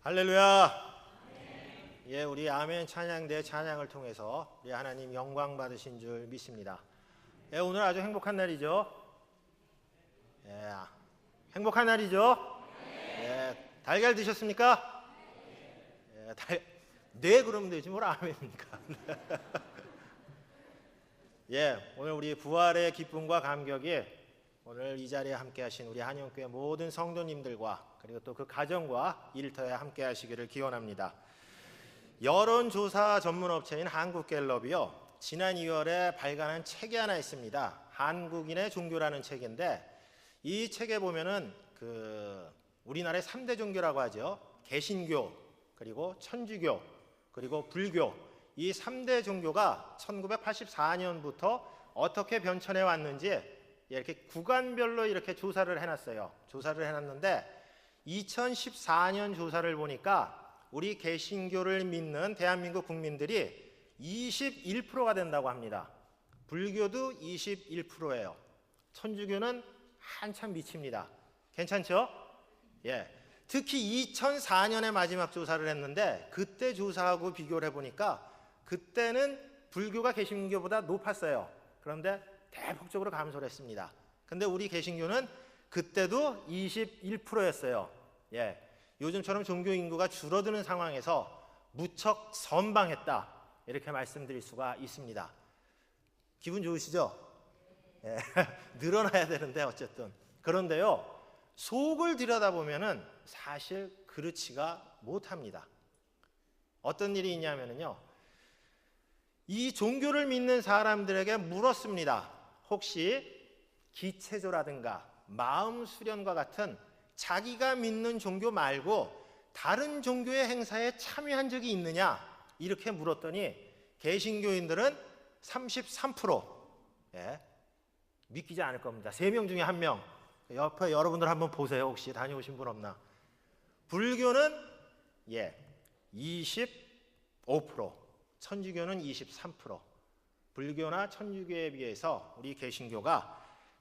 할렐루야. 예, 우리 아멘 찬양대 찬양을 통해서 우리 하나님 영광 받으신 줄 믿습니다. 예, 오늘 아주 행복한 날이죠. 예, 행복한 날이죠. 예, 달걀 드셨습니까? 예, 네, 그러면 되지 뭘 아멘입니까? 예, 오늘 우리 부활의 기쁨과 감격이 오늘 이 자리에 함께 하신 우리 한영교회 모든 성도님들과 그리고 또 그 가정과 일터에 함께 하시기를 기원합니다. 여론조사 전문업체인 한국갤럽이요, 지난 2월에 발간한 책이 하나 있습니다. 한국인의 종교라는 책인데, 이 책에 보면은 우리나라의 3대 종교라고 하죠. 개신교, 그리고 천주교, 그리고 불교, 이 3대 종교가 1984년부터 어떻게 변천해 왔는지 이렇게 구간별로 이렇게 조사를 해놨어요. 조사를 해놨는데 2014년 조사를 보니까 우리 개신교를 믿는 대한민국 국민들이 21%가 된다고 합니다. 불교도 21%예요. 천주교는 한참 미칩니다. 괜찮죠? 예. 특히 2004년에 마지막 조사를 했는데 그때 조사하고 비교를 해보니까 그때는 불교가 개신교보다 높았어요. 그런데 대폭적으로 감소를 했습니다. 근데 우리 개신교는 그때도 21%였어요. 예. 요즘처럼 종교 인구가 줄어드는 상황에서 무척 선방했다, 이렇게 말씀드릴 수가 있습니다. 기분 좋으시죠? 예. 늘어나야 되는데 어쨌든. 그런데요, 속을 들여다보면은 사실 그렇지가 못합니다. 어떤 일이 있냐면요, 이 종교를 믿는 사람들에게 물었습니다. 혹시 기체조라든가 마음 수련과 같은 자기가 믿는 종교 말고 다른 종교의 행사에 참여한 적이 있느냐, 이렇게 물었더니 개신교인들은 33%. 예, 믿기지 않을 겁니다. 3명 중에 1명. 옆에 여러분들 한번 보세요. 혹시 다녀오신 분 없나? 불교는 25%, 천주교는 23%. 불교나 천주교에 비해서 우리 개신교가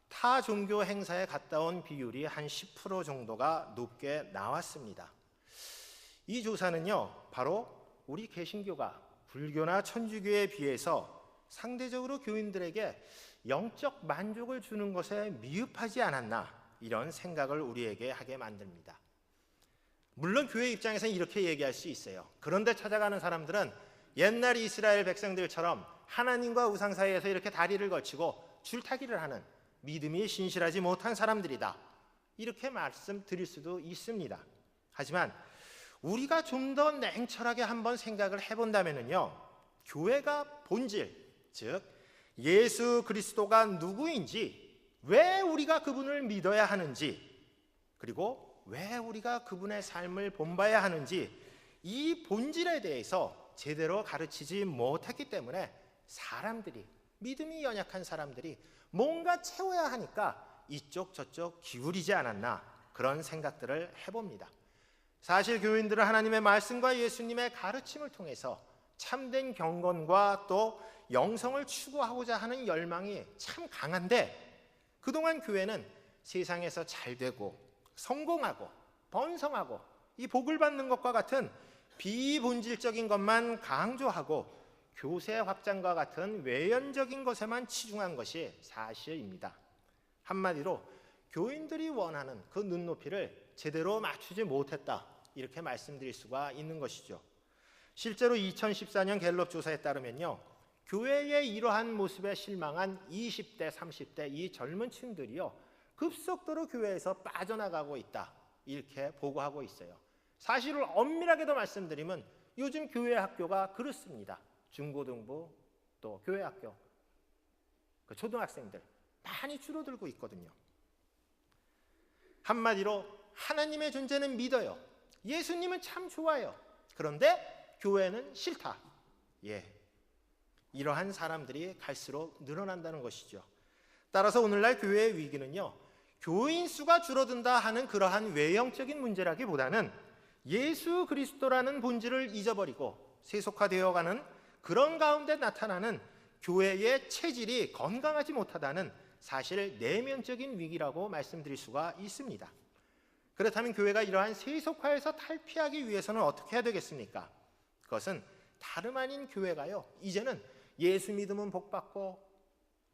타 종교 행사에 갔다 온 비율이 한 10% 정도가 높게 나왔습니다. 이 조사는요, 바로 우리 개신교가 불교나 천주교에 비해서 상대적으로 교인들에게 영적 만족을 주는 것에 미흡하지 않았나, 이런 생각을 우리에게 하게 만듭니다. 물론 교회 입장에서는 이렇게 얘기할 수 있어요. 그런데 찾아가는 사람들은 옛날 이스라엘 백성들처럼 하나님과 우상 사이에서 이렇게 다리를 걸치고 줄타기를 하는 믿음이 신실하지 못한 사람들이다, 이렇게 말씀드릴 수도 있습니다. 하지만 우리가 좀 더 냉철하게 한번 생각을 해본다면요, 교회가 본질, 즉 예수 그리스도가 누구인지, 왜 우리가 그분을 믿어야 하는지, 그리고 왜 우리가 그분의 삶을 본봐야 하는지, 이 본질에 대해서 제대로 가르치지 못했기 때문에 사람들이, 믿음이 연약한 사람들이 뭔가 채워야 하니까 이쪽 저쪽 기울이지 않았나, 그런 생각들을 해봅니다. 사실 교인들은 하나님의 말씀과 예수님의 가르침을 통해서 참된 경건과 또 영성을 추구하고자 하는 열망이 참 강한데, 그동안 교회는 세상에서 잘되고 성공하고 번성하고 이 복을 받는 것과 같은 비본질적인 것만 강조하고 교세 확장과 같은 외연적인 것에만 치중한 것이 사실입니다. 한마디로 교인들이 원하는 그 눈높이를 제대로 맞추지 못했다, 이렇게 말씀드릴 수가 있는 것이죠. 실제로 2014년 갤럽 조사에 따르면요, 교회의 이러한 모습에 실망한 20대, 30대 이 젊은 층들이요, 급속도로 교회에서 빠져나가고 있다, 이렇게 보고하고 있어요. 사실을 엄밀하게도 말씀드리면 요즘 교회 학교가 그렇습니다. 중고등부, 또 교회 학교, 초등학생들 많이 줄어들고 있거든요. 한마디로 하나님의 존재는 믿어요. 예수님은 참 좋아요. 그런데 교회는 싫다. 이러한 사람들이 갈수록 늘어난다는 것이죠. 따라서 오늘날 교회의 위기는요, 교인 수가 줄어든다 하는 그러한 외형적인 문제라기보다는 예수 그리스도라는 본질을 잊어버리고 세속화되어가는 그런 가운데 나타나는 교회의 체질이 건강하지 못하다는 사실 내면적인 위기라고 말씀드릴 수가 있습니다. 그렇다면 교회가 이러한 세속화에서 탈피하기 위해서는 어떻게 해야 되겠습니까? 그것은 다름 아닌 교회가요, 이제는 예수 믿으면 복받고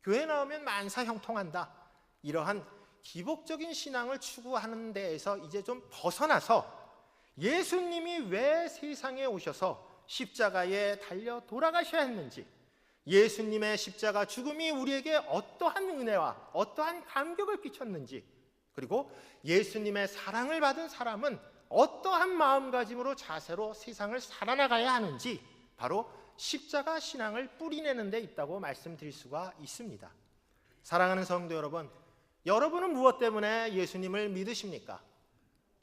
교회 나오면 만사 형통한다, 이러한 기복적인 신앙을 추구하는 데에서 이제 좀 벗어나서 예수님이 왜 세상에 오셔서 십자가에 달려 돌아가셔야 했는지, 예수님의 십자가 죽음이 우리에게 어떠한 은혜와 어떠한 감격을 끼쳤는지, 그리고 예수님의 사랑을 받은 사람은 어떠한 마음가짐으로 자세로 세상을 살아나가야 하는지, 바로 십자가 신앙을 뿌리내는 데 있다고 말씀드릴 수가 있습니다. 사랑하는 성도 여러분, 여러분은 무엇 때문에 예수님을 믿으십니까?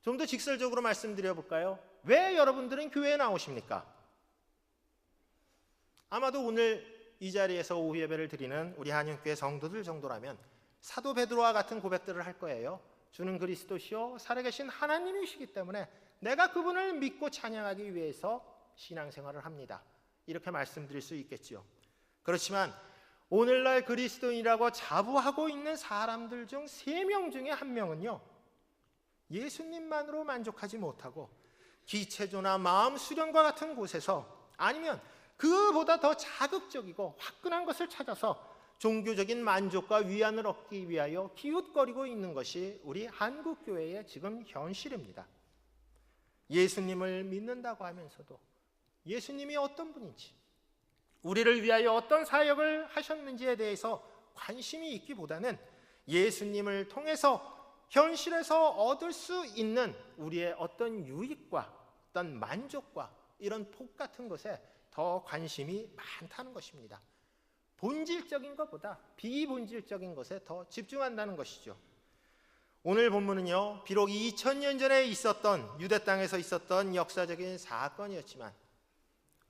좀 더 직설적으로 말씀드려 볼까요? 왜 여러분들은 교회에 나오십니까? 아마도 오늘 이 자리에서 오후 예배를 드리는 우리 한영교회 성도들 정도라면 사도 베드로와 같은 고백들을 할 거예요. 주는 그리스도시요 살아계신 하나님이시기 때문에 내가 그분을 믿고 찬양하기 위해서 신앙생활을 합니다, 이렇게 말씀드릴 수 있겠지요. 그렇지만 오늘날 그리스도인이라고 자부하고 있는 사람들 중 3명 중에 1명은요, 예수님만으로 만족하지 못하고 기체조나 마음 수련과 같은 곳에서, 아니면 그보다 더 자극적이고 화끈한 것을 찾아서 종교적인 만족과 위안을 얻기 위하여 기웃거리고 있는 것이 우리 한국교회의 지금 현실입니다. 예수님을 믿는다고 하면서도 예수님이 어떤 분인지, 우리를 위하여 어떤 사역을 하셨는지에 대해서 관심이 있기보다는 예수님을 통해서 현실에서 얻을 수 있는 우리의 어떤 유익과 어떤 만족과 이런 복 같은 것에 더 관심이 많다는 것입니다. 본질적인 것보다 비본질적인 것에 더 집중한다는 것이죠. 오늘 본문은요, 비록 2000년 전에 있었던 유대 땅에서 있었던 역사적인 사건이었지만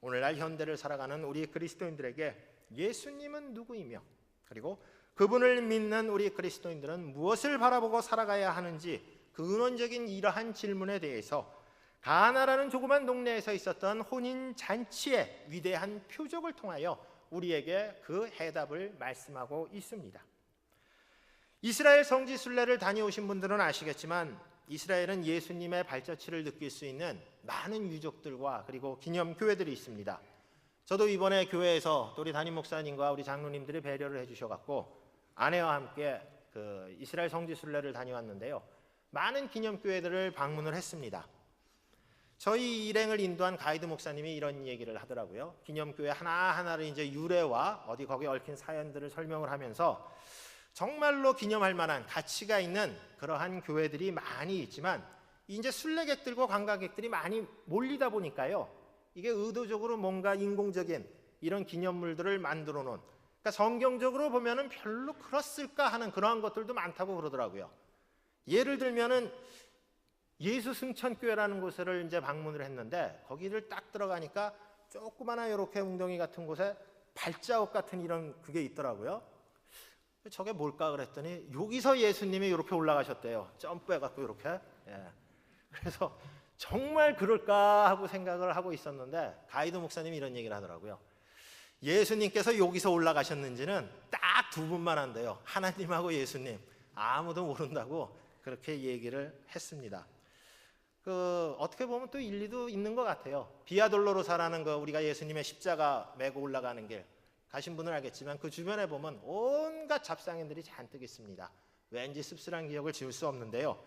오늘날 현대를 살아가는 우리 그리스도인들에게 예수님은 누구이며, 그리고 그분을 믿는 우리 그리스도인들은 무엇을 바라보고 살아가야 하는지, 그 근원적인 이러한 질문에 대해서 가나라는 조그만 동네에서 있었던 혼인 잔치의 위대한 표적을 통하여 우리에게 그 해답을 말씀하고 있습니다. 이스라엘 성지 순례를 다녀오신 분들은 아시겠지만 이스라엘은 예수님의 발자취를 느낄 수 있는 많은 유적들과 그리고 기념교회들이 있습니다. 저도 이번에 교회에서 우리 담임 목사님과 우리 장로님들이 배려를 해주셔갖고 아내와 함께 그 이스라엘 성지 순례를 다녀왔는데요, 많은 기념교회들을 방문을 했습니다. 저희 일행을 인도한 가이드 목사님이 이런 얘기를 하더라고요. 기념교회 하나하나를 이제 유래와 어디 거기에 얽힌 사연들을 설명을 하면서 정말로 기념할 만한 가치가 있는 그러한 교회들이 많이 있지만 이제 순례객들과 관광객들이 많이 몰리다 보니까요, 이게 의도적으로 뭔가 인공적인 이런 기념물들을 만들어 놓은, 그러니까 성경적으로 보면은 별로 그렇을까 하는 그러한 것들도 많다고 그러더라고요. 예를 들면은 예수 승천교회라는 곳을 이제 방문을 했는데 거기를 딱 들어가니까 조그마한 이렇게 웅덩이 같은 곳에 발자국 같은 이런 그게 있더라고요. 저게 뭘까 그랬더니 여기서 예수님이 이렇게 올라가셨대요. 점프해갖고 이렇게. 예. 그래서 정말 그럴까 하고 생각을 하고 있었는데 가이드 목사님이 이런 얘기를 하더라고요. 예수님께서 여기서 올라가셨는지는 딱 2분만 한대요. 하나님하고 예수님, 아무도 모른다고 그렇게 얘기를 했습니다. 어떻게 보면 또 일리도 있는 것 같아요. 비아돌로로사라는 우리가 예수님의 십자가 메고 올라가는 길 가신 분은 알겠지만 그 주변에 보면 온갖 잡상인들이 잔뜩 있습니다. 왠지 씁쓸한 기억을 지울 수 없는데요.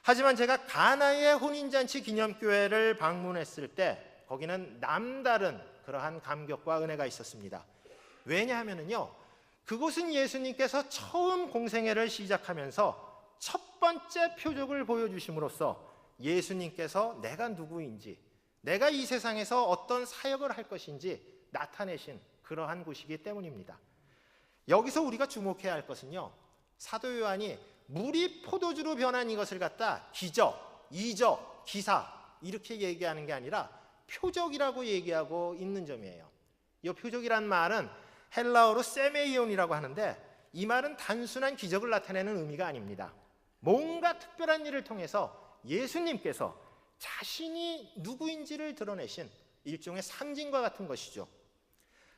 하지만 제가 가나의 혼인잔치 기념교회를 방문했을 때 거기는 남다른 그러한 감격과 은혜가 있었습니다. 왜냐하면요, 그곳은 예수님께서 처음 공생애를 시작하면서 첫 번째 표적을 보여주심으로써 예수님께서 내가 누구인지, 내가 이 세상에서 어떤 사역을 할 것인지 나타내신 그러한 곳이기 때문입니다. 여기서 우리가 주목해야 할 것은요, 사도 요한이 물이 포도주로 변한 이것을 갖다 기적, 이적, 기사 이렇게 얘기하는 게 아니라 표적이라고 얘기하고 있는 점이에요. 이 표적이란 말은 헬라어로 세메이온이라고 하는데 이 말은 단순한 기적을 나타내는 의미가 아닙니다. 뭔가 특별한 일을 통해서 예수님께서 자신이 누구인지를 드러내신 일종의 상징과 같은 것이죠.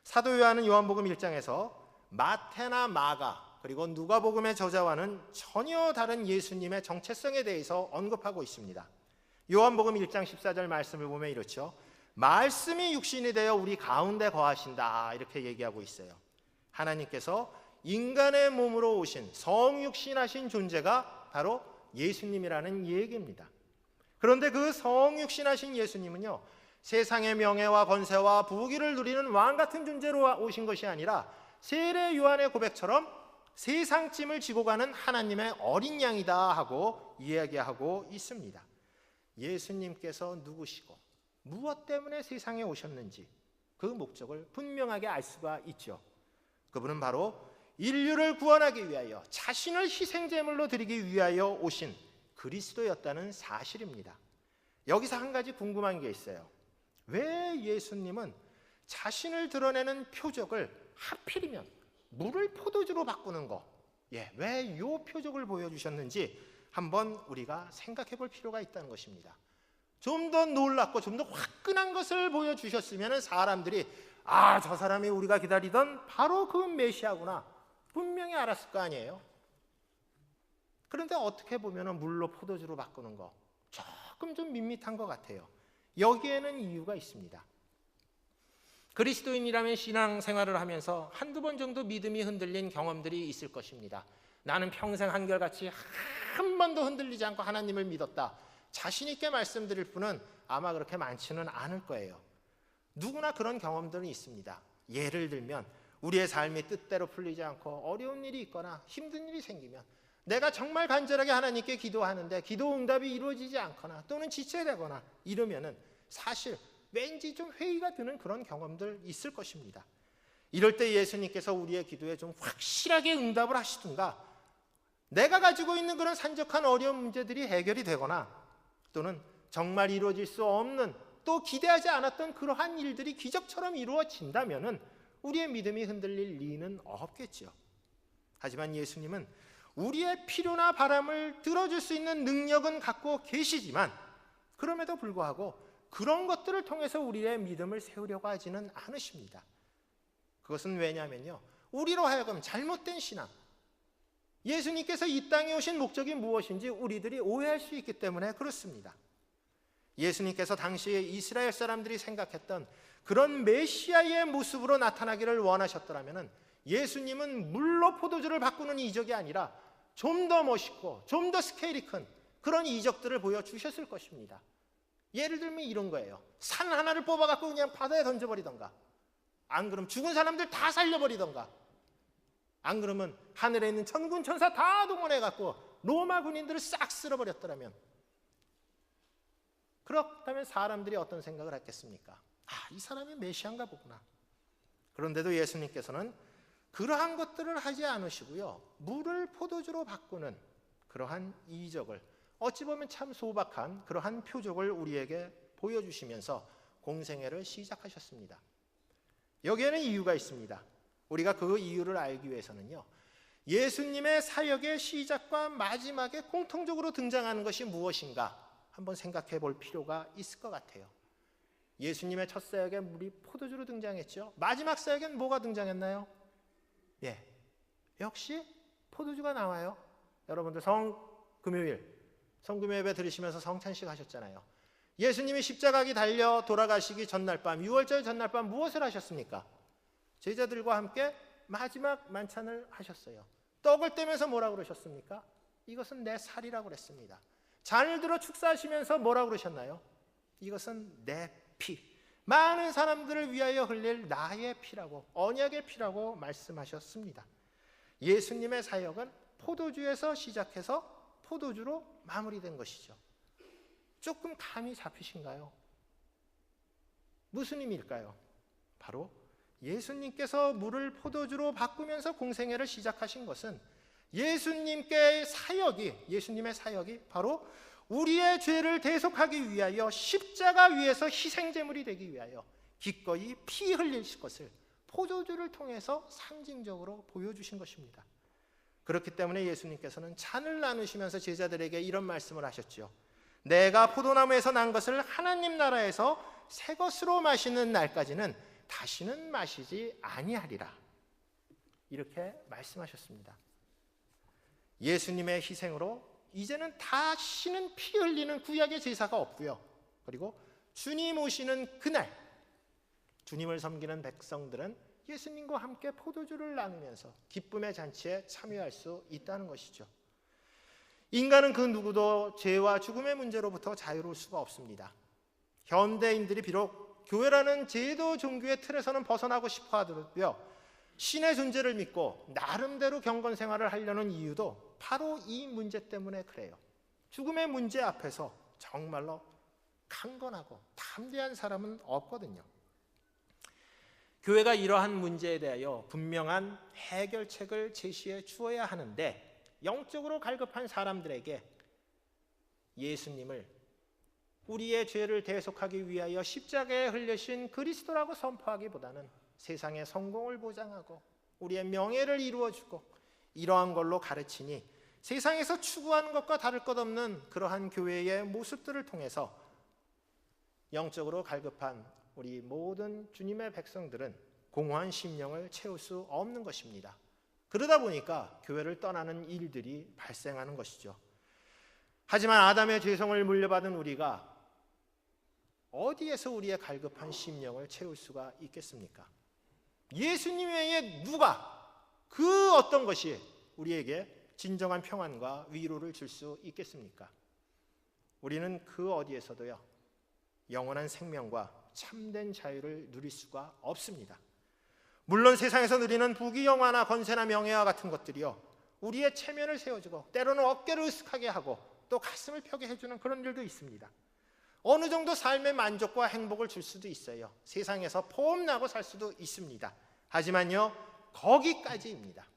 사도 요한은 요한복음 1장에서 마태나 마가 그리고 누가복음의 저자와는 전혀 다른 예수님의 정체성에 대해서 언급하고 있습니다. 요한복음 1장 14절 말씀을 보면 이렇죠. 말씀이 육신이 되어 우리 가운데 거하신다, 이렇게 얘기하고 있어요. 하나님께서 인간의 몸으로 오신 성육신하신 존재가 바로 예수님이라는 얘기입니다. 그런데 그 성육신하신 예수님은요, 세상의 명예와 권세와 부귀를 누리는 왕 같은 존재로 오신 것이 아니라 세례 요한의 고백처럼 세상 짐을 지고 가는 하나님의 어린 양이다 하고 이야기하고 있습니다. 예수님께서 누구시고 무엇 때문에 세상에 오셨는지 그 목적을 분명하게 알 수가 있죠. 그분은 바로 인류를 구원하기 위하여 자신을 희생제물로 드리기 위하여 오신 그리스도였다는 사실입니다. 여기서 한 가지 궁금한 게 있어요. 왜 예수님은 자신을 드러내는 표적을 하필이면 물을 포도주로 바꾸는 거, 왜 이 표적을 보여주셨는지 한번 우리가 생각해 볼 필요가 있다는 것입니다. 좀 더 놀랍고 좀 더 화끈한 것을 보여주셨으면 사람들이 저 사람이 우리가 기다리던 바로 그 메시아구나 분명히 알았을 거 아니에요. 그런데 어떻게 보면 물로 포도주로 바꾸는 거 조금 좀 밋밋한 것 같아요. 여기에는 이유가 있습니다. 그리스도인이라면 신앙생활을 하면서 한두 번 정도 믿음이 흔들린 경험들이 있을 것입니다. 나는 평생 한결같이 한 번도 흔들리지 않고 하나님을 믿었다, 자신 있게 말씀드릴 분은 아마 그렇게 많지는 않을 거예요. 누구나 그런 경험들은 있습니다. 예를 들면 우리의 삶이 뜻대로 풀리지 않고 어려운 일이 있거나 힘든 일이 생기면 내가 정말 간절하게 하나님께 기도하는데 기도 응답이 이루어지지 않거나 또는 지체되거나 이러면은 사실 왠지 좀 회의가 드는 그런 경험들 있을 것입니다. 이럴 때 예수님께서 우리의 기도에 좀 확실하게 응답을 하시든가, 내가 가지고 있는 그런 산적한 어려운 문제들이 해결이 되거나 또는 정말 이루어질 수 없는 또 기대하지 않았던 그러한 일들이 기적처럼 이루어진다면은 우리의 믿음이 흔들릴 리는 없겠죠. 하지만 예수님은 우리의 필요나 바람을 들어줄 수 있는 능력은 갖고 계시지만 그럼에도 불구하고 그런 것들을 통해서 우리의 믿음을 세우려고 하지는 않으십니다. 그것은 왜냐하면요, 우리로 하여금 잘못된 신앙, 예수님께서 이 땅에 오신 목적이 무엇인지 우리들이 오해할 수 있기 때문에 그렇습니다. 예수님께서 당시에 이스라엘 사람들이 생각했던 그런 메시아의 모습으로 나타나기를 원하셨더라면 예수님은 물로 포도주를 바꾸는 이적이 아니라 좀 더 멋있고 좀 더 스케일이 큰 그런 이적들을 보여주셨을 것입니다. 예를 들면 이런 거예요. 산 하나를 뽑아갖고 그냥 바다에 던져버리던가, 안 그러면 죽은 사람들 다 살려버리던가, 안 그러면 하늘에 있는 천군 천사 다 동원해갖고 로마 군인들을 싹 쓸어버렸더라면, 그렇다면 사람들이 어떤 생각을 했겠습니까? 이 사람이 메시아인가 보구나. 그런데도 예수님께서는 그러한 것들을 하지 않으시고요, 물을 포도주로 바꾸는 그러한 이적을, 어찌 보면 참 소박한 그러한 표적을 우리에게 보여주시면서 공생애를 시작하셨습니다. 여기에는 이유가 있습니다. 우리가 그 이유를 알기 위해서는요, 예수님의 사역의 시작과 마지막에 공통적으로 등장하는 것이 무엇인가 한번 생각해 볼 필요가 있을 것 같아요. 예수님의 첫 사역에 물이 포도주로 등장했죠. 마지막 사역엔 뭐가 등장했나요? 역시 포도주가 나와요. 여러분들 성금요 예배 들으시면서 성찬식 하셨잖아요. 예수님이 십자가에 달려 돌아가시기 전날 밤, 6월절 전날 밤 무엇을 하셨습니까? 제자들과 함께 마지막 만찬을 하셨어요. 떡을 떼면서 뭐라고 그러셨습니까? 이것은 내 살이라고 그랬습니다. 잔을 들어 축사하시면서 뭐라고 그러셨나요? 이것은 내 피, 많은 사람들을 위하여 흘릴 나의 피라고, 언약의 피라고 말씀하셨습니다. 예수님의 사역은 포도주에서 시작해서 포도주로 마무리된 것이죠. 조금 감이 잡히신가요? 무슨 의미일까요? 바로 예수님께서 물을 포도주로 바꾸면서 공생애를 시작하신 것은 예수님의 사역이 바로 우리의 죄를 대속하기 위하여 십자가 위에서 희생제물이 되기 위하여 기꺼이 피 흘릴 것을 포도주를 통해서 상징적으로 보여주신 것입니다. 그렇기 때문에 예수님께서는 잔을 나누시면서 제자들에게 이런 말씀을 하셨죠. 내가 포도나무에서 난 것을 하나님 나라에서 새 것으로 마시는 날까지는 다시는 마시지 아니하리라, 이렇게 말씀하셨습니다. 예수님의 희생으로 이제는 다시는 피 흘리는 구약의 제사가 없고요. 그리고 주님 오시는 그날 주님을 섬기는 백성들은 예수님과 함께 포도주를 나누면서 기쁨의 잔치에 참여할 수 있다는 것이죠. 인간은 그 누구도 죄와 죽음의 문제로부터 자유로울 수가 없습니다. 현대인들이 비록 교회라는 제도 종교의 틀에서는 벗어나고 싶어 하더라도요, 신의 존재를 믿고 나름대로 경건 생활을 하려는 이유도 바로 이 문제 때문에 그래요. 죽음의 문제 앞에서 정말로 강건하고 담대한 사람은 없거든요. 교회가 이러한 문제에 대하여 분명한 해결책을 제시해 주어야 하는데, 영적으로 갈급한 사람들에게 예수님을 우리의 죄를 대속하기 위하여 십자가에 흘리신 그리스도라고 선포하기보다는 세상의 성공을 보장하고 우리의 명예를 이루어주고 이러한 걸로 가르치니 세상에서 추구하는 것과 다를 것 없는 그러한 교회의 모습들을 통해서 영적으로 갈급한 우리 모든 주님의 백성들은 공허한 심령을 채울 수 없는 것입니다. 그러다 보니까 교회를 떠나는 일들이 발생하는 것이죠. 하지만 아담의 죄성을 물려받은 우리가 어디에서 우리의 갈급한 심령을 채울 수가 있겠습니까? 예수님 외에 누가, 그 어떤 것이 우리에게 진정한 평안과 위로를 줄 수 있겠습니까? 우리는 그 어디에서도요, 영원한 생명과 참된 자유를 누릴 수가 없습니다. 물론 세상에서 누리는 부귀영화나 권세나 명예와 같은 것들이요, 우리의 체면을 세워주고 때로는 어깨를 으쓱하게 하고 또 가슴을 펴게 해주는 그런 일도 있습니다. 어느 정도 삶의 만족과 행복을 줄 수도 있어요. 세상에서 폼나고 살 수도 있습니다. 하지만요, 거기까지입니다.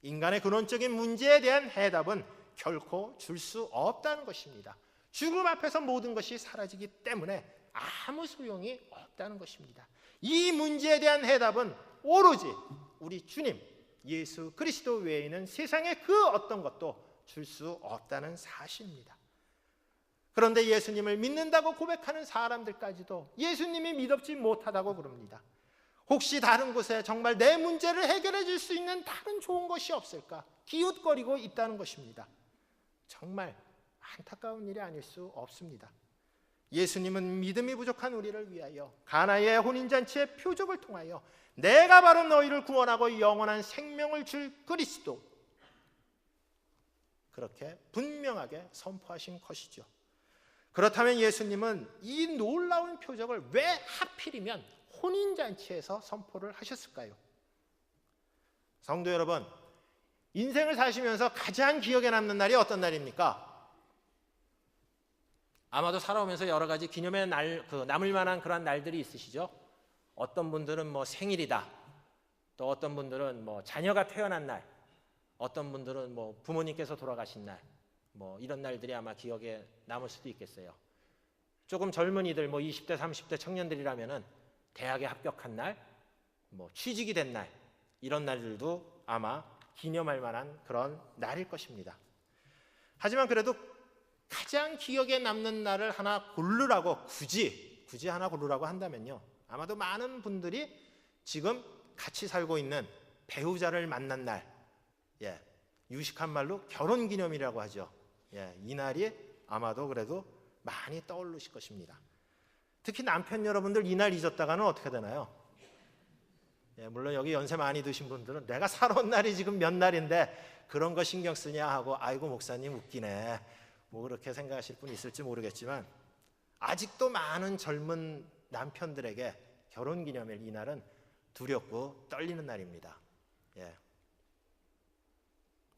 인간의 근원적인 문제에 대한 해답은 결코 줄 수 없다는 것입니다. 죽음 앞에서 모든 것이 사라지기 때문에 아무 소용이 없다는 것입니다. 이 문제에 대한 해답은 오로지 우리 주님 예수 그리스도 외에는 세상에 그 어떤 것도 줄 수 없다는 사실입니다. 그런데 예수님을 믿는다고 고백하는 사람들까지도 예수님이 믿음지 못하다고 그럽니다. 혹시 다른 곳에 정말 내 문제를 해결해 줄 수 있는 다른 좋은 것이 없을까 기웃거리고 있다는 것입니다. 정말 안타까운 일이 아닐 수 없습니다. 예수님은 믿음이 부족한 우리를 위하여 가나의 혼인잔치의 표적을 통하여 내가 바로 너희를 구원하고 영원한 생명을 줄 그리스도, 그렇게 분명하게 선포하신 것이죠. 그렇다면 예수님은 이 놀라운 표적을 왜 하필이면 혼인잔치에서 선포를 하셨을까요? 성도 여러분, 인생을 사시면서 가장 기억에 남는 날이 어떤 날입니까? 아마도 살아오면서 여러 가지 기념의 날, 남을 만한 그런 날들이 있으시죠? 어떤 분들은 뭐 생일이다, 또 어떤 분들은 뭐 자녀가 태어난 날, 어떤 분들은 뭐 부모님께서 돌아가신 날, 뭐 이런 날들이 아마 기억에 남을 수도 있겠어요. 조금 젊은이들, 뭐 20대, 30대 청년들이라면은 대학에 합격한 날, 뭐 취직이 된 날, 이런 날들도 아마 기념할 만한 그런 날일 것입니다. 하지만 그래도 가장 기억에 남는 날을 하나 고르라고, 굳이 하나 고르라고 한다면요, 아마도 많은 분들이 지금 같이 살고 있는 배우자를 만난 날, 유식한 말로 결혼기념이라고 하죠. 이 날이 아마도 그래도 많이 떠오르실 것입니다. 특히 남편 여러분들 이 날 잊었다가는 어떻게 되나요? 물론 여기 연세 많이 드신 분들은 내가 살아온 날이 지금 몇 날인데 그런 거 신경 쓰냐 하고, 아이고 목사님 웃기네, 뭐 그렇게 생각하실 분이 있을지 모르겠지만, 아직도 많은 젊은 남편들에게 결혼기념일 이 날은 두렵고 떨리는 날입니다.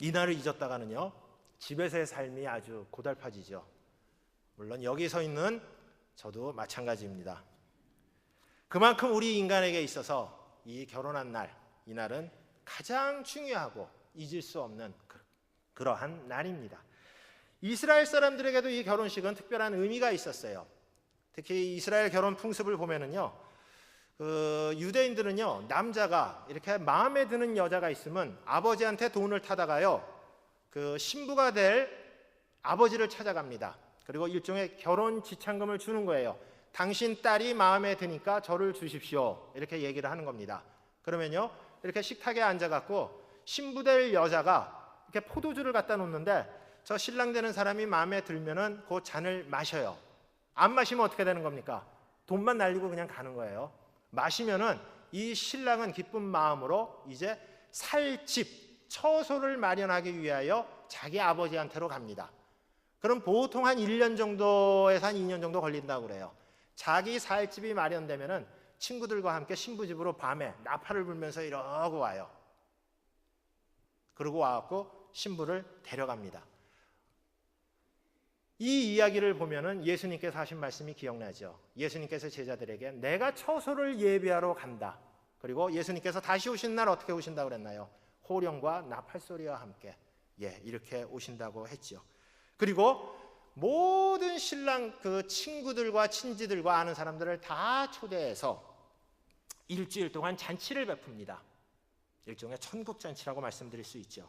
이 날을 잊었다가는요, 집에서의 삶이 아주 고달파지죠. 물론 여기 서 있는 저도 마찬가지입니다. 그만큼 우리 인간에게 있어서 이 결혼한 날, 이 날은 가장 중요하고 잊을 수 없는 그러한 날입니다. 이스라엘 사람들에게도 이 결혼식은 특별한 의미가 있었어요. 특히 이스라엘 결혼 풍습을 보면은요, 유대인들은요, 남자가 이렇게 마음에 드는 여자가 있으면 아버지한테 돈을 타다가요, 그 신부가 될 아버지를 찾아갑니다. 그리고 일종의 결혼 지참금을 주는 거예요. 당신 딸이 마음에 드니까 저를 주십시오, 이렇게 얘기를 하는 겁니다. 그러면요, 이렇게 식탁에 앉아갖고 신부 될 여자가 이렇게 포도주를 갖다 놓는데 저 신랑 되는 사람이 마음에 들면은 그 잔을 마셔요. 안 마시면 어떻게 되는 겁니까? 돈만 날리고 그냥 가는 거예요. 마시면은 이 신랑은 기쁜 마음으로 이제 살 집, 처소를 마련하기 위하여 자기 아버지한테로 갑니다. 그럼 보통 한 1년 정도에서 한 2년 정도 걸린다고 그래요. 자기 살 집이 마련되면은 친구들과 함께 신부집으로 밤에 나팔을 불면서 이러고 와요. 그러고 와갖고 신부를 데려갑니다. 이 이야기를 보면은 예수님께서 하신 말씀이 기억나죠. 예수님께서 제자들에게 내가 처소를 예비하러 간다. 그리고 예수님께서 다시 오신 날 어떻게 오신다고 그랬나요? 호령과 나팔소리와 함께 이렇게 오신다고 했죠. 그리고 모든 신랑 그 친구들과 친지들과 아는 사람들을 다 초대해서 일주일 동안 잔치를 베풉니다. 일종의 천국잔치라고 말씀드릴 수 있죠.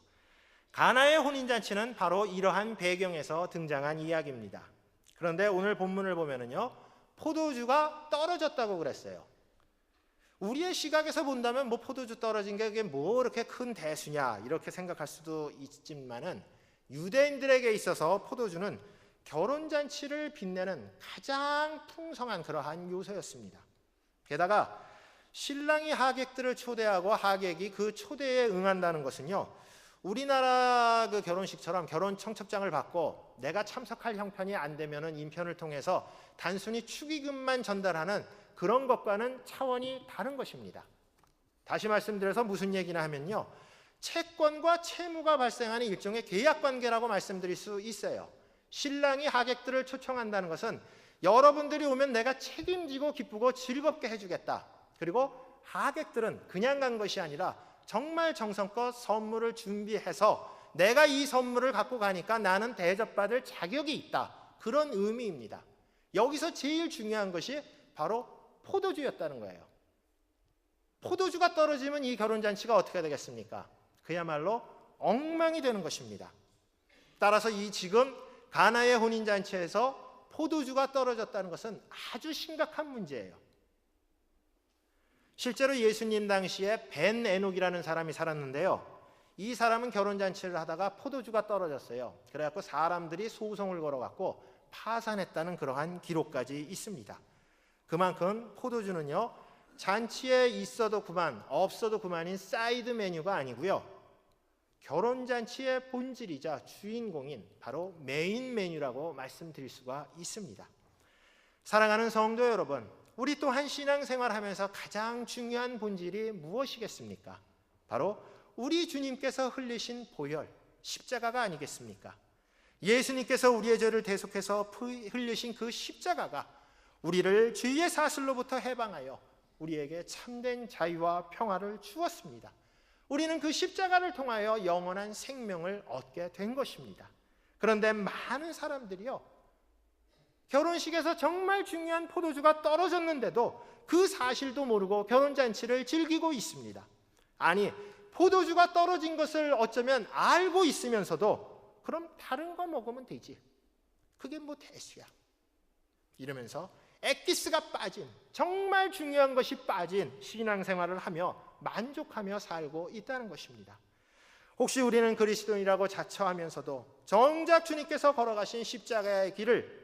가나의 혼인잔치는 바로 이러한 배경에서 등장한 이야기입니다. 그런데 오늘 본문을 보면은요, 포도주가 떨어졌다고 그랬어요. 우리의 시각에서 본다면 뭐 포도주 떨어진 게 그게 뭐 이렇게 큰 대수냐 이렇게 생각할 수도 있지만은 유대인들에게 있어서 포도주는 결혼잔치를 빛내는 가장 풍성한 그러한 요소였습니다. 게다가 신랑이 하객들을 초대하고 하객이 그 초대에 응한다는 것은요, 우리나라 그 결혼식처럼 결혼 청첩장을 받고 내가 참석할 형편이 안 되면은 인편을 통해서 단순히 축의금만 전달하는 그런 것과는 차원이 다른 것입니다. 다시 말씀드려서 무슨 얘기나 하면요, 채권과 채무가 발생하는 일종의 계약 관계라고 말씀드릴 수 있어요. 신랑이 하객들을 초청한다는 것은 여러분들이 오면 내가 책임지고 기쁘고 즐겁게 해주겠다. 그리고 하객들은 그냥 간 것이 아니라 정말 정성껏 선물을 준비해서 내가 이 선물을 갖고 가니까 나는 대접받을 자격이 있다. 그런 의미입니다. 여기서 제일 중요한 것이 바로 포도주였다는 거예요. 포도주가 떨어지면 이 결혼잔치가 어떻게 되겠습니까? 그야말로 엉망이 되는 것입니다. 따라서 이 지금 가나의 혼인잔치에서 포도주가 떨어졌다는 것은 아주 심각한 문제예요. 실제로 예수님 당시에 벤 에녹이라는 사람이 살았는데요, 이 사람은 결혼잔치를 하다가 포도주가 떨어졌어요. 그래갖고 사람들이 소송을 걸어갖고 파산했다는 그러한 기록까지 있습니다. 그만큼 포도주는요, 잔치에 있어도 그만 없어도 그만인 사이드 메뉴가 아니고요, 결혼잔치의 본질이자 주인공인 바로 메인 메뉴라고 말씀드릴 수가 있습니다. 사랑하는 성도 여러분, 우리 또한 신앙생활하면서 가장 중요한 본질이 무엇이겠습니까? 바로 우리 주님께서 흘리신 보혈, 십자가가 아니겠습니까? 예수님께서 우리의 죄를 대속해서 흘리신 그 십자가가 우리를 죄의 사슬로부터 해방하여 우리에게 참된 자유와 평화를 주었습니다. 우리는 그 십자가를 통하여 영원한 생명을 얻게 된 것입니다. 그런데 많은 사람들이요, 결혼식에서 정말 중요한 포도주가 떨어졌는데도 그 사실도 모르고 결혼잔치를 즐기고 있습니다. 아니, 포도주가 떨어진 것을 어쩌면 알고 있으면서도 그럼 다른 거 먹으면 되지, 그게 뭐 대수야, 이러면서 엑기스가 빠진, 정말 중요한 것이 빠진 신앙생활을 하며 만족하며 살고 있다는 것입니다. 혹시 우리는 그리스도인이라고 자처하면서도 정작 주님께서 걸어가신 십자가의 길을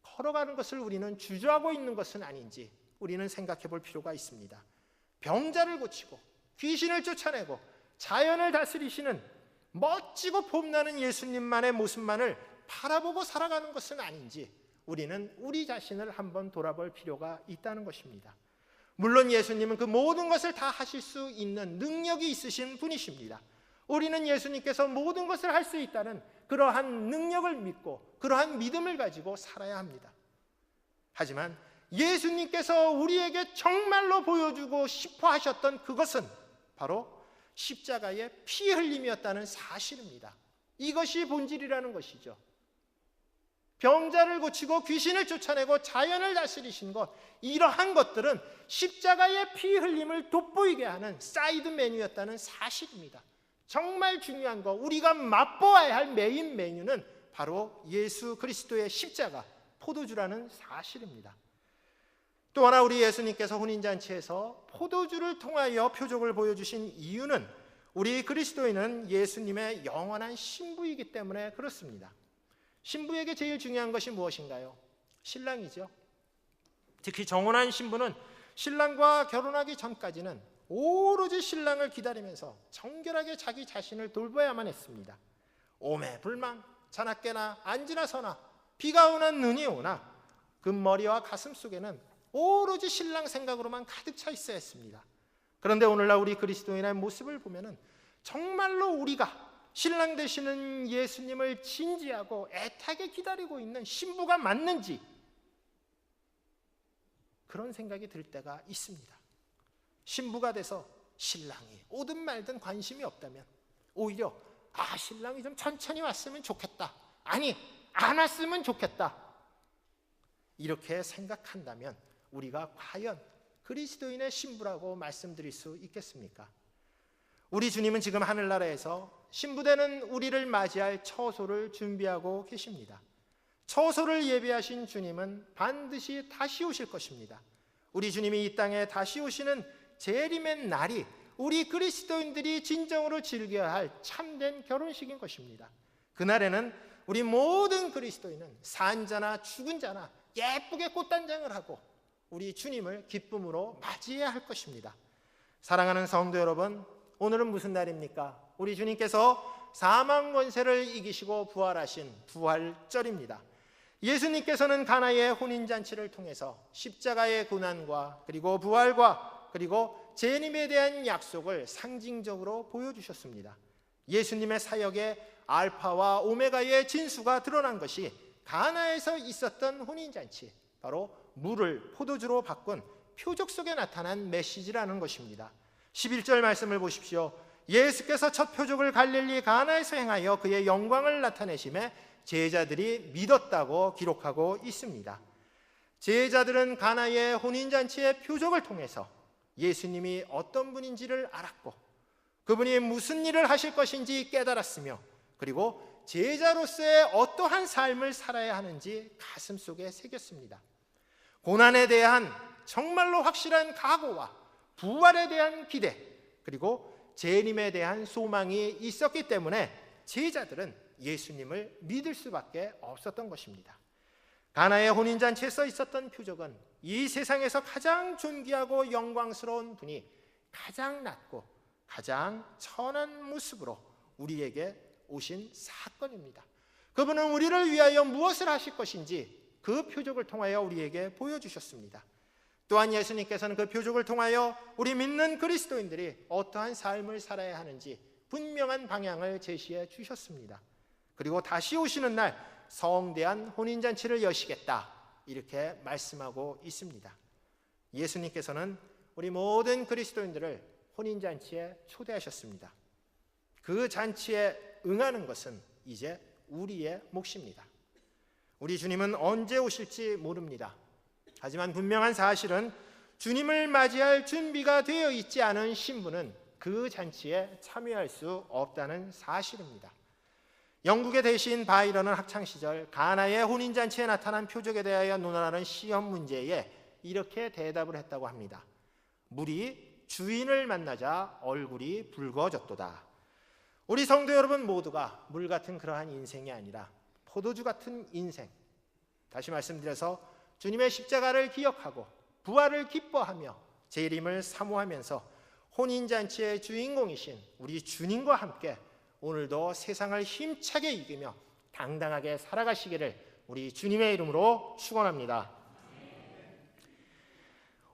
걸어가는 것을 우리는 주저하고 있는 것은 아닌지 우리는 생각해 볼 필요가 있습니다. 병자를 고치고 귀신을 쫓아내고 자연을 다스리시는 멋지고 봄나는 예수님만의 모습만을 바라보고 살아가는 것은 아닌지 우리는 우리 자신을 한번 돌아볼 필요가 있다는 것입니다. 물론 예수님은 그 모든 것을 다 하실 수 있는 능력이 있으신 분이십니다. 우리는 예수님께서 모든 것을 할 수 있다는 그러한 능력을 믿고 그러한 믿음을 가지고 살아야 합니다. 하지만 예수님께서 우리에게 정말로 보여주고 싶어 하셨던 그것은 바로 십자가의 피 흘림이었다는 사실입니다. 이것이 본질이라는 것이죠. 병자를 고치고 귀신을 쫓아내고 자연을 다스리신 것, 이러한 것들은 십자가의 피 흘림을 돋보이게 하는 사이드 메뉴였다는 사실입니다. 정말 중요한 거, 우리가 맛보아야 할 메인 메뉴는 바로 예수 그리스도의 십자가, 포도주라는 사실입니다. 또 하나 우리 예수님께서 혼인잔치에서 포도주를 통하여 표적을 보여주신 이유는 우리 그리스도인은 예수님의 영원한 신부이기 때문에 그렇습니다. 신부에게 제일 중요한 것이 무엇인가요? 신랑이죠. 특히 정혼한 신부는 신랑과 결혼하기 전까지는 오로지 신랑을 기다리면서 정결하게 자기 자신을 돌봐야만 했습니다. 오매 불망, 자나깨나 안지나 서나, 비가 오나 눈이 오나 그 머리와 가슴 속에는 오로지 신랑 생각으로만 가득 차 있어야 했습니다. 그런데 오늘날 우리 그리스도인의 모습을 보면은 정말로 우리가 신랑 되시는 예수님을 진지하고 애타게 기다리고 있는 신부가 맞는지 그런 생각이 들 때가 있습니다. 신부가 돼서 신랑이 오든 말든 관심이 없다면 오히려 신랑이 좀 천천히 왔으면 좋겠다, 아니 안 왔으면 좋겠다, 이렇게 생각한다면 우리가 과연 그리스도인의 신부라고 말씀드릴 수 있겠습니까? 우리 주님은 지금 하늘나라에서 신부되는 우리를 맞이할 처소를 준비하고 계십니다. 처소를 예비하신 주님은 반드시 다시 오실 것입니다. 우리 주님이 이 땅에 다시 오시는 재림의 날이 우리 그리스도인들이 진정으로 즐겨야 할 참된 결혼식인 것입니다. 그날에는 우리 모든 그리스도인은 산 자나 죽은 자나 예쁘게 꽃단장을 하고 우리 주님을 기쁨으로 맞이해야 할 것입니다. 사랑하는 성도 여러분, 오늘은 무슨 날입니까? 우리 주님께서 사망 권세를 이기시고 부활하신 부활절입니다. 예수님께서는 가나의 혼인잔치를 통해서 십자가의 고난과 그리고 부활과 그리고 재림에 대한 약속을 상징적으로 보여주셨습니다. 예수님의 사역의 알파와 오메가의 진수가 드러난 것이 가나에서 있었던 혼인잔치, 바로 물을 포도주로 바꾼 표적 속에 나타난 메시지라는 것입니다. 11절 말씀을 보십시오. 예수께서 첫 표적을 갈릴리 가나에서 행하여 그의 영광을 나타내심에 제자들이 믿었다고 기록하고 있습니다. 제자들은 가나의 혼인잔치의 표적을 통해서 예수님이 어떤 분인지를 알았고 그분이 무슨 일을 하실 것인지 깨달았으며 그리고 제자로서의 어떠한 삶을 살아야 하는지 가슴속에 새겼습니다. 고난에 대한 정말로 확실한 각오와 부활에 대한 기대 그리고 재림에 대한 소망이 있었기 때문에 제자들은 예수님을 믿을 수밖에 없었던 것입니다. 가나의 혼인잔치에 써 있었던 표적은 이 세상에서 가장 존귀하고 영광스러운 분이 가장 낮고 가장 천한 모습으로 우리에게 오신 사건입니다. 그분은 우리를 위하여 무엇을 하실 것인지 그 표적을 통하여 우리에게 보여주셨습니다. 또한 예수님께서는 그 표적을 통하여 우리 믿는 그리스도인들이 어떠한 삶을 살아야 하는지 분명한 방향을 제시해 주셨습니다. 그리고 다시 오시는 날 성대한 혼인잔치를 여시겠다, 이렇게 말씀하고 있습니다. 예수님께서는 우리 모든 그리스도인들을 혼인잔치에 초대하셨습니다. 그 잔치에 응하는 것은 이제 우리의 몫입니다. 우리 주님은 언제 오실지 모릅니다. 하지만 분명한 사실은 주님을 맞이할 준비가 되어 있지 않은 신부는 그 잔치에 참여할 수 없다는 사실입니다. 영국의 대신 바이런은 학창시절 가나의 혼인잔치에 나타난 표적에 대하여 논하는 시험 문제에 이렇게 대답을 했다고 합니다. 물이 주인을 만나자 얼굴이 붉어졌도다. 우리 성도 여러분 모두가 물 같은 그러한 인생이 아니라 포도주 같은 인생, 다시 말씀드려서 주님의 십자가를 기억하고 부활을 기뻐하며 재림을 사모하면서 혼인잔치의 주인공이신 우리 주님과 함께 오늘도 세상을 힘차게 이기며 당당하게 살아가시기를 우리 주님의 이름으로 축원합니다.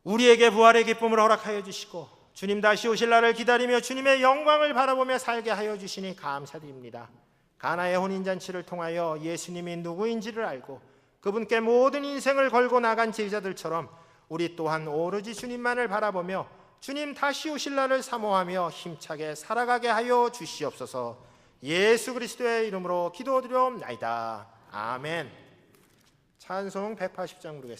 우리에게 부활의 기쁨을 허락하여 주시고 주님 다시 오실 날을 기다리며 주님의 영광을 바라보며 살게 하여 주시니 감사드립니다. 가나의 혼인잔치를 통하여 예수님이 누구인지를 알고 그분께 모든 인생을 걸고 나간 제자들처럼 우리 또한 오로지 주님만을 바라보며 주님 다시 오실 날을 사모하며 힘차게 살아가게 하여 주시옵소서. 예수 그리스도의 이름으로 기도드리옵나이다. 아멘. 찬송 180장 부르겠습니다.